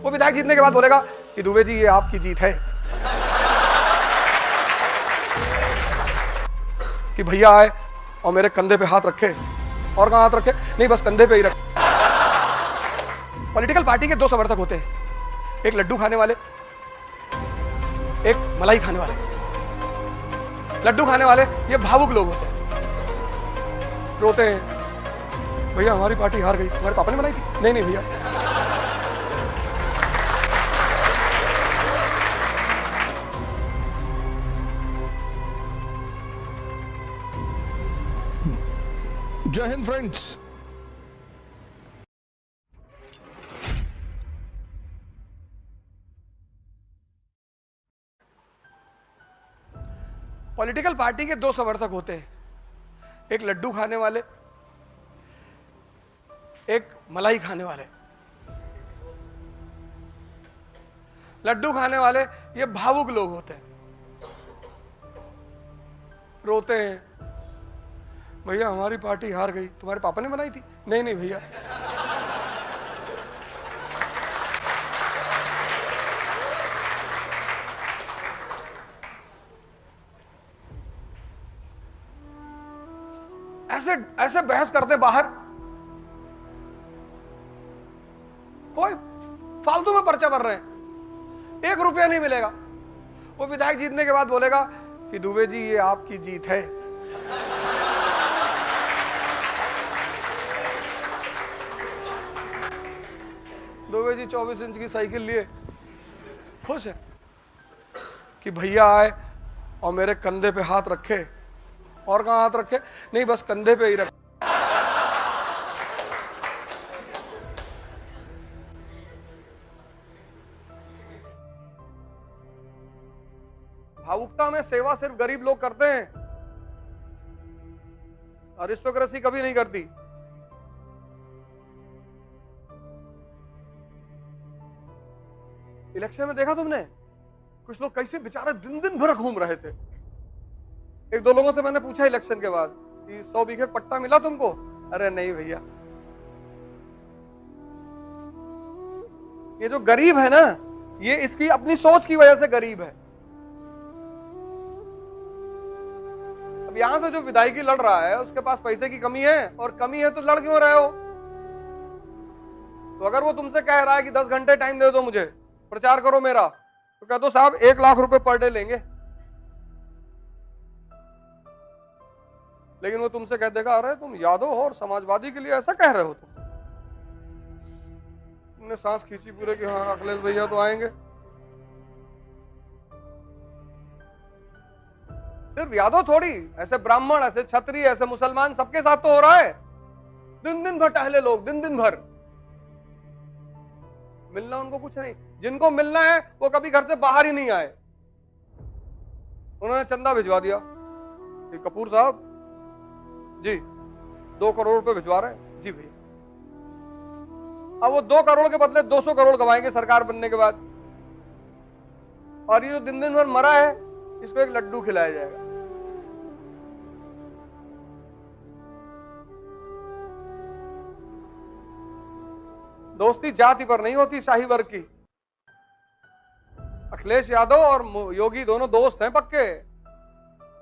वो विधायक जीतने के बाद बोलेगा कि दुबे जी ये आपकी जीत है, कि भैया आए और मेरे कंधे पे हाथ रखे, और कहाँ हाथ रखे, नहीं बस कंधे पे ही रखे। पॉलिटिकल पार्टी के दो समर्थक होते हैं, एक लड्डू खाने वाले, एक मलाई खाने वाले। लड्डू खाने वाले ये भावुक लोग होते हैं, रोते हैं, भैया हमारी पार्टी हार गई, तुम्हारे पापा ने बनाई थी, नहीं नहीं भैया। जय हिंद फ्रेंड्स। पॉलिटिकल पार्टी के दो समर्थक होते हैं, एक लड्डू खाने वाले, एक मलाई खाने वाले। लड्डू खाने वाले ये भावुक लोग होते हैं, रोते हैं, भैया हमारी पार्टी हार गई, तुम्हारे पापा ने बनाई थी, नहीं नहीं भैया। ऐसे ऐसे बहस करते बाहर, कोई फालतू में पर्चा भर रहे हैं, 1 रुपया नहीं मिलेगा। वो विधायक जीतने के बाद बोलेगा कि दुबे जी ये आपकी जीत है, दुबे जी 24 इंच की साइकिल लिए खुश है कि भैया आए और मेरे कंधे पे हाथ रखे, और कहाँ हाथ रखे, नहीं बस कंधे पे ही रखे। भावुकता में सेवा सिर्फ गरीब लोग करते हैं, अरिस्टोक्रेसी कभी नहीं करती। इलेक्शन में देखा तुमने, कुछ लोग कैसे बेचारे दिन दिन भर घूम रहे थे। एक दो लोगों से मैंने पूछा इलेक्शन के बाद कि 100 बीघे पट्टा मिला तुमको, अरे नहीं भैया। ये जो गरीब है ना, ये इसकी अपनी सोच की वजह से गरीब है। अब यहां से जो विधायकी लड़ रहा है उसके पास पैसे की कमी है, और कमी है तो लड़ क्यों रहे हो? तो अगर वो तुमसे कह रहा है कि 10 घंटे टाइम दे दो मुझे, प्रचार करो मेरा, तो कह दो साहब 1 लाख रुपए पर डे लेंगे। लेकिन वो तुमसे कह देगा अरे तुम यादव हो और समाजवादी के लिए ऐसा कह रहे हो, तुमने सांस खींची पूरे कि हाँ अखिलेश भैया तो आएंगे। सिर्फ यादव थोड़ी, ऐसे ब्राह्मण, ऐसे क्षत्रिय, ऐसे मुसलमान, सबके साथ तो हो रहा है। दिन दिन भर टहले लोग, दिन दिन भर मिलना उनको कुछ नहीं। जिनको मिलना है वो कभी घर से बाहर ही नहीं आए। उन्होंने चंदा भिजवा दिया कि कपूर साहब जी 2 करोड़ रुपए भिजवा रहे हैं, जी भैया। अब वो 2 करोड़ के बदले 200 करोड़ गवाएंगे सरकार बनने के बाद, और ये जो दिन दिन भर मरा है इसको एक लड्डू खिलाया जाएगा। दोस्ती जाति पर नहीं होती, शाही वर्ग की। अखिलेश यादव और योगी दोनों दोस्त हैं पक्के,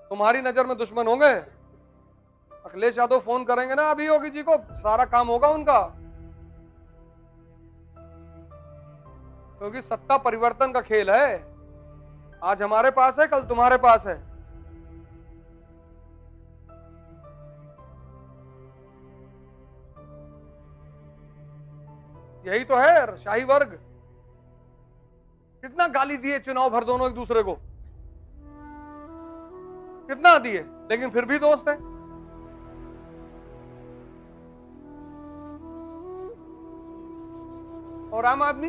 तुम्हारी नजर में दुश्मन होंगे। अखिलेश यादव फोन करेंगे ना अभी योगी जी को, सारा काम होगा उनका, क्योंकि सत्ता परिवर्तन का खेल है। आज हमारे पास है, कल तुम्हारे पास है। यही तो है शाही वर्ग। कितना गाली दिए चुनाव भर दोनों एक दूसरे को, कितना दिए, लेकिन फिर भी दोस्त है। और आम आदमी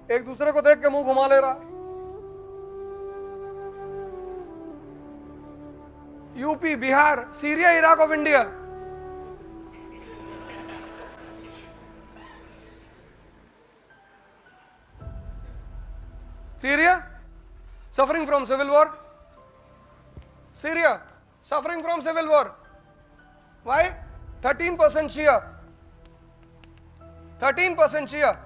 एक दूसरे को देख के मुंह घुमा ले रहा। UP, Bihar, Syria, Iraq of India, Syria suffering from civil war. Syria suffering from civil war. Why? 13% Shia. 13% Shia.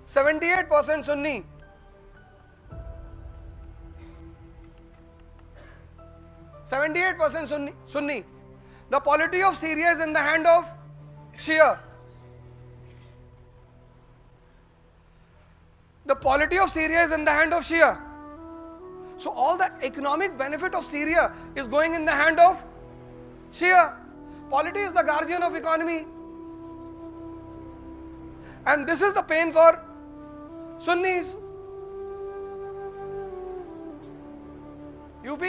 78% Sunni. 78% Sunni. The polity of Syria is in the hand of Shia. The polity of Syria is in the hand of Shia. So all the economic benefit of Syria is going in the hand of Shia. Polity is the guardian of economy. And this is the pain for Sunnis. UP,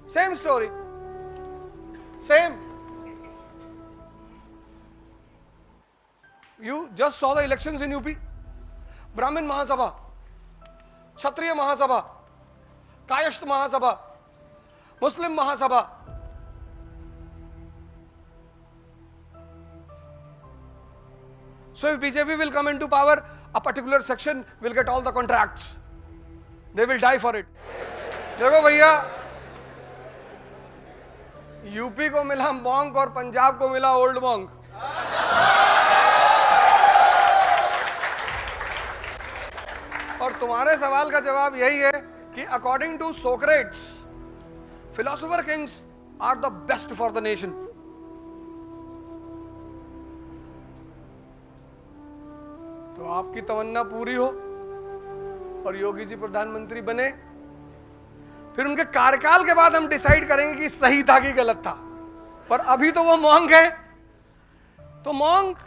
same story. Same. You just saw the elections in UP. Brahmin Mahasabha, Kshatriya Mahasabha, Kayasth Mahasabha, Muslim Mahasabha. So if BJP will come into power, a particular section will get all the contracts. They will die for it. देखो भैया, UP को मिला monk और पंजाब को मिला old monk. और तुम्हारे सवाल का जवाब यही है कि according to Socrates, philosopher kings are the best for the nation. तो आपकी तमन्ना पूरी हो और योगी जी प्रधानमंत्री बने, फिर उनके कार्यकाल के बाद हम डिसाइड करेंगे कि सही था कि गलत था. पर अभी तो वो मॉन्क है. तो मॉन्क,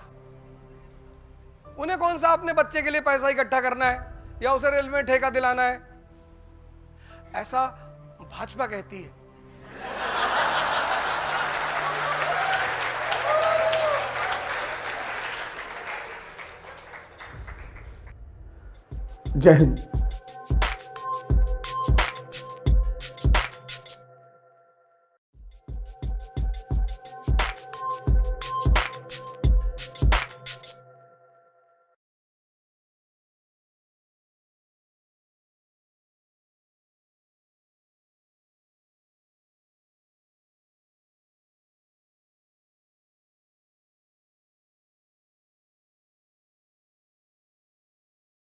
उन्हें कौन सा अपने बच्चे के लिए पैसा इकट्ठा करना है या उसे रेलवे में ठेका दिलाना है, ऐसा भाजपा कहती है. जय हिंद.